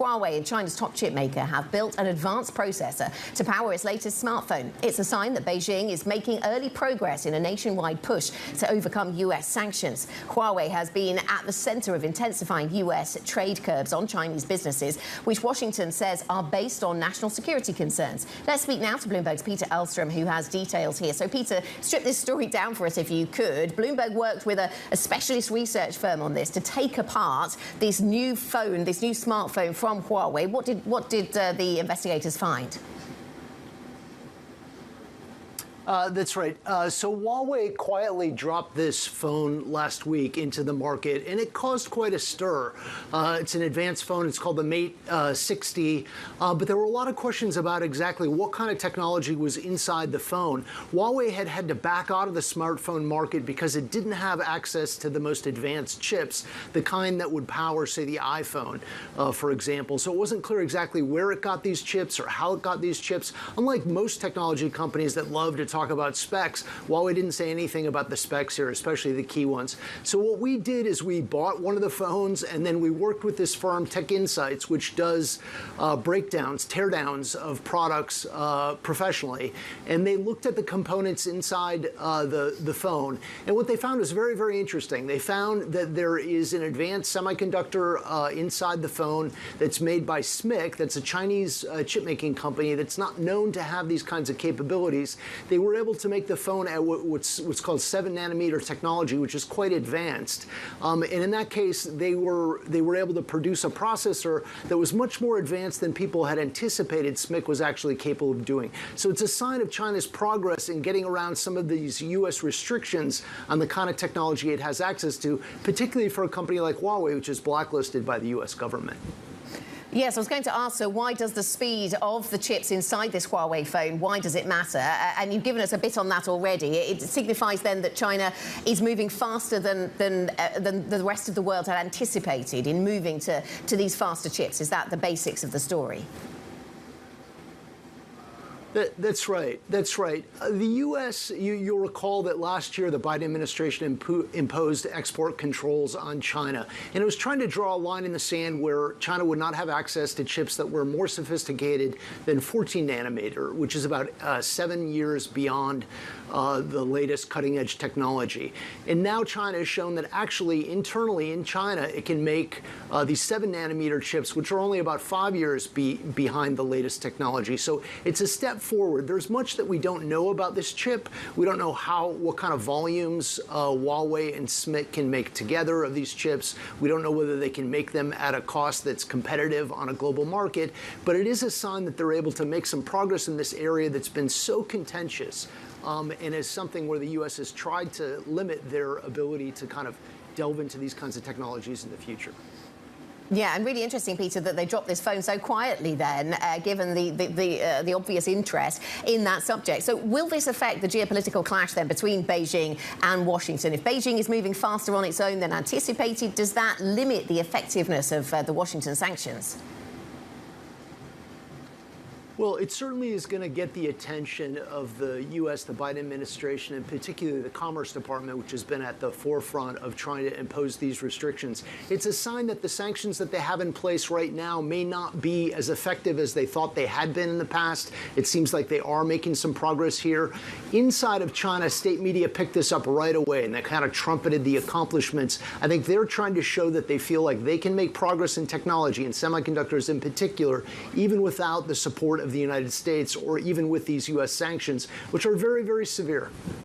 Huawei and China's top chip maker have built an advanced processor to power its latest smartphone. It's a sign that Beijing is making early progress in a nationwide push to overcome US sanctions. Huawei has been at the center of intensifying US trade curbs on Chinese businesses, which Washington says are based on national security concerns. Let's speak now to Bloomberg's Peter Elstrom, who has details here. So, Peter, strip this story down for us if you could. Bloomberg worked with a specialist research firm on this to take apart this new phone, this new smartphone from Huawei. What did the investigators find? That's right. So Huawei quietly dropped this phone last week into the market, and it caused quite a stir. It's an advanced phone. It's called the Mate 60. But there were a lot of questions about exactly what kind of technology was inside the phone. Huawei had to back out of the smartphone market because it didn't have access to the most advanced chips, the kind that would power, say, the iPhone, for example. So it wasn't clear exactly where it got these chips or how it got these chips. Unlike most technology companies that love to talk about specs, Huawei didn't say anything about the specs here, especially the key ones. So what we did is we bought one of the phones, and then we worked with this firm, Tech Insights, which does breakdowns, teardowns of products professionally. And they looked at the components inside the phone. And what they found was very, very interesting. They found that there is an advanced semiconductor inside the phone that's made by SMIC. That's a Chinese chip-making company that's not known to have these kinds of capabilities. They were able to make the phone at what's called 7-nanometer technology, which is quite advanced. And in that case, they were able to produce a processor that was much more advanced than people had anticipated SMIC was actually capable of doing. So it's a sign of China's progress in getting around some of these U.S. restrictions on the kind of technology it has access to, particularly for a company like Huawei, which is blacklisted by the U.S. government. Yes, I was going to ask, so why does the speed of the chips inside this Huawei phone, why does it matter? And you've given us a bit on that already. It signifies then that China is moving faster than the rest of the world had anticipated in moving to these faster chips. Is that the basics of the story? That's right. That's right. The U.S., you'll recall that last year the Biden administration imposed export controls on China. And it was trying to draw a line in the sand where China would not have access to chips that were more sophisticated than 14 nanometer, which is about 7 years beyond the latest cutting-edge technology. And now China has shown that actually internally in China it can make these 7-nanometer chips, which are only about 5 years behind the latest technology. So it's a step forward. There's much that we don't know about this chip. We don't know what kind of volumes Huawei and SMIC can make together of these chips. We don't know whether they can make them at a cost that's competitive on a global market. But it is a sign that they're able to make some progress in this area that's been so contentious, and is something where the U.S. has tried to limit their ability to kind of delve into these kinds of technologies in the future. Yeah, and really interesting, Peter, that they dropped this phone so quietly then, given the obvious interest in that subject. So will this affect the geopolitical clash then between Beijing and Washington? If Beijing is moving faster on its own than anticipated, does that limit the effectiveness of the Washington sanctions? Well, it certainly is going to get the attention of the U.S., the Biden administration, and particularly the Commerce Department, which has been at the forefront of trying to impose these restrictions. It's a sign that the sanctions that they have in place right now may not be as effective as they thought they had been in the past. It seems like they are making some progress here. Inside of China, state media picked this up right away, and they kind of trumpeted the accomplishments. I think they're trying to show that they feel like they can make progress in technology, and semiconductors in particular, even without the support of the United States or even with these U.S. sanctions, which are very, very severe.